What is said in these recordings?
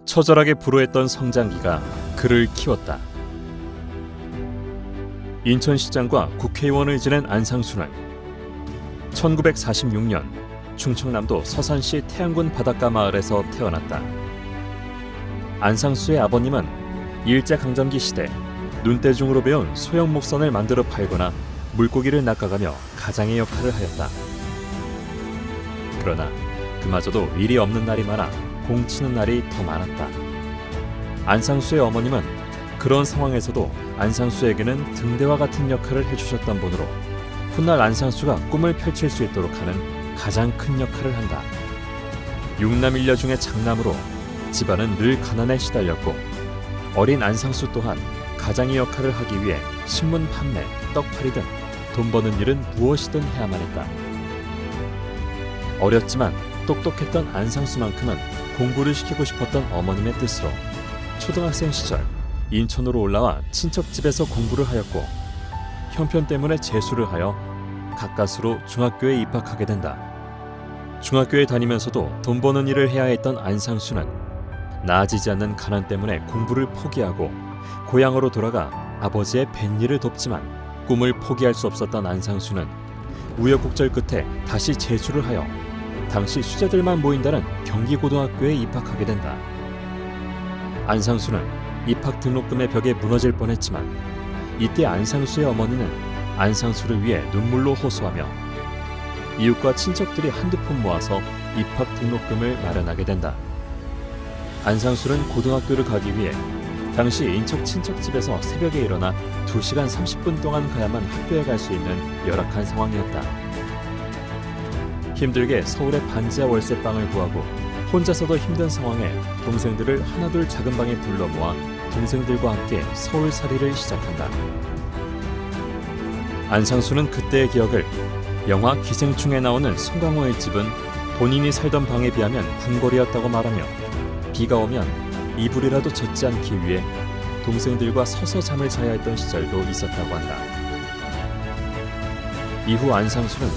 처절하게 불효했던 성장기가 그를 키웠다. 인천시장과 국회의원을 지낸 안상수는 1946년 충청남도 서산시 태안군 바닷가 마을에서 태어났다. 안상수의 아버님은 일제강점기 시대 눈대중으로 배운 소형 목선을 만들어 팔거나 물고기를 낚아가며 가장의 역할을 하였다. 그러나 그마저도 일이 없는 날이 많아 공치는 날이 더 많았다. 안상수의 어머님은 그런 상황에서도 안상수에게는 등대와 같은 역할을 해주셨던 분으로 훗날 안상수가 꿈을 펼칠 수 있도록 하는 가장 큰 역할을 한다. 6남 1녀 중에 장남으로 집안은 늘 가난에 시달렸고 어린 안상수 또한 가장의 역할을 하기 위해 신문 판매, 떡팔이 등 돈 버는 일은 무엇이든 해야만 했다. 어렸지만 똑똑했던 안상수만큼은 공부를 시키고 싶었던 어머님의 뜻으로 초등학생 시절 인천으로 올라와 친척집에서 공부를 하였고 형편 때문에 재수를 하여 가까스로 중학교에 입학하게 된다. 중학교에 다니면서도 돈 버는 일을 해야 했던 안상수는 나아지지 않는 가난 때문에 공부를 포기하고 고향으로 돌아가 아버지의 뱃일을 돕지만 꿈을 포기할 수 없었던 안상수는 우여곡절 끝에 다시 재수를 하여 당시 수재들만 모인다는 경기고등학교에 입학하게 된다. 안상수는 입학 등록금의 벽에 무너질 뻔했지만 이때 안상수의 어머니는 안상수를 위해 눈물로 호소하며 이웃과 친척들이 한두 푼 모아서 입학 등록금을 마련하게 된다. 안상수는 고등학교를 가기 위해 당시 인척 친척집에서 새벽에 일어나 2시간 30분 동안 가야만 학교에 갈 수 있는 열악한 상황이었다. 힘들게 서울의 반지하 월세방을 구하고 혼자서도 힘든 상황에 동생들을 하나둘 작은 방에 불러 모아 동생들과 함께 서울살이를 시작한다. 안상수는 그때의 기억을 영화 기생충에 나오는 송강호의 집은 본인이 살던 방에 비하면 궁궐이었다고 말하며 비가 오면 이불이라도 젖지 않기 위해 동생들과 서서 잠을 자야 했던 시절도 있었다고 한다. 이후 안상수는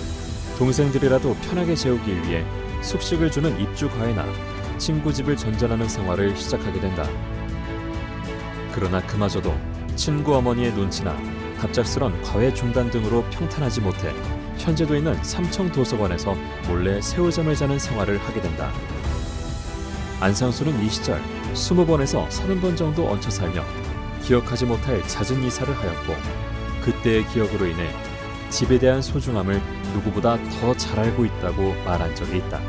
동생들이라도 편하게 재우기 위해 숙식을 주는 입주 과외나 친구 집을 전전하는 생활을 시작하게 된다. 그러나 그마저도 친구 어머니의 눈치나 갑작스런 과외 중단 등으로 평탄하지 못해 현재도 있는 삼청 도서관에서 몰래 새우잠을 자는 생활을 하게 된다. 안상수는 이 시절 20번에서 30번 정도 얹혀 살며 기억하지 못할 잦은 이사를 하였고 그때의 기억으로 인해 집에 대한 소중함을 누구보다 더 잘 알고 있다고 말한 적이 있다.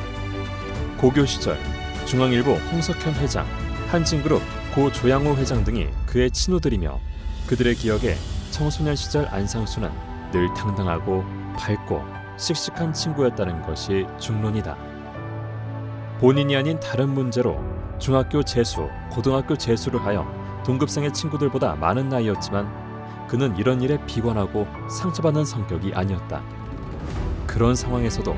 고교 시절 중앙일보 홍석현 회장, 한진그룹 고 조양호 회장 등이 그의 친구들이며 그들의 기억에 청소년 시절 안상수는 늘 당당하고 밝고 씩씩한 친구였다는 것이 중론이다. 본인이 아닌 다른 문제로 중학교 재수, 고등학교 재수를 하여 동급생의 친구들보다 많은 나이였지만 그는 이런 일에 비관하고 상처받는 성격이 아니었다. 그런 상황에서도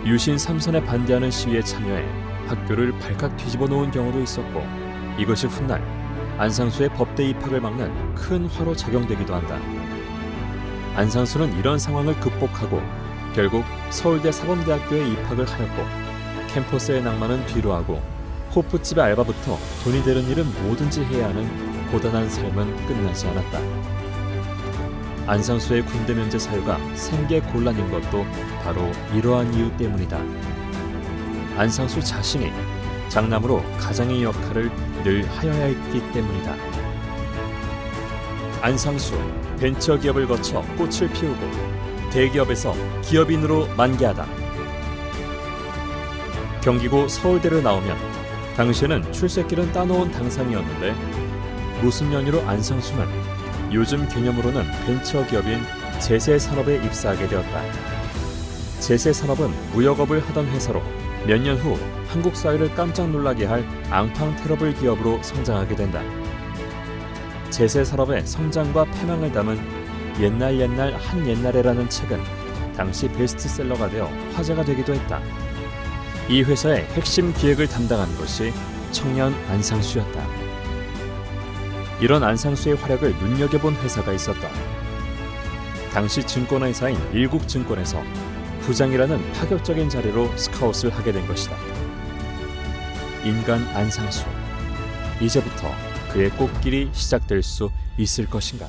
유신 3선에 반대하는 시위에 참여해 학교를 발칵 뒤집어 놓은 경우도 있었고 이것이 훗날 안상수의 법대 입학을 막는 큰 화로 작용되기도 한다. 안상수는 이런 상황을 극복하고 결국 서울대 사범대학교에 입학을 하였고 캠퍼스의 낭만은 뒤로하고 호프집의 알바부터 돈이 되는 일은 뭐든지 해야 하는 고단한 삶은 끝나지 않았다. 안상수의 군대 면제 사유가 생계곤란인 것도 바로 이러한 이유 때문이다. 안상수 자신이 장남으로 가장의 역할을 늘 하여야 했기 때문이다. 안상수, 벤처기업을 거쳐 꽃을 피우고 대기업에서 기업인으로 만개하다. 경기고 서울대를 나오면 당시에는 출세길은 따놓은 당상이었는데 무슨 연유로 안상수는 요즘 개념으로는 벤처기업인 제세산업에 입사하게 되었다. 제세산업은 무역업을 하던 회사로 몇 년 후 한국 사회를 깜짝 놀라게 할 앙팡 테러블 기업으로 성장하게 된다. 제세산업의 성장과 패망을 담은 옛날 한 옛날에라는 책은 당시 베스트셀러가 되어 화제가 되기도 했다. 이 회사의 핵심 기획을 담당한 것이 청년 안상수였다. 이런 안상수의 활약을 눈여겨본 회사가 있었다. 당시 증권회사인 일국증권에서 부장이라는 파격적인 자리로 스카웃을 하게 된 것이다. 인간 안상수, 이제부터 그의 꽃길이 시작될 수 있을 것인가?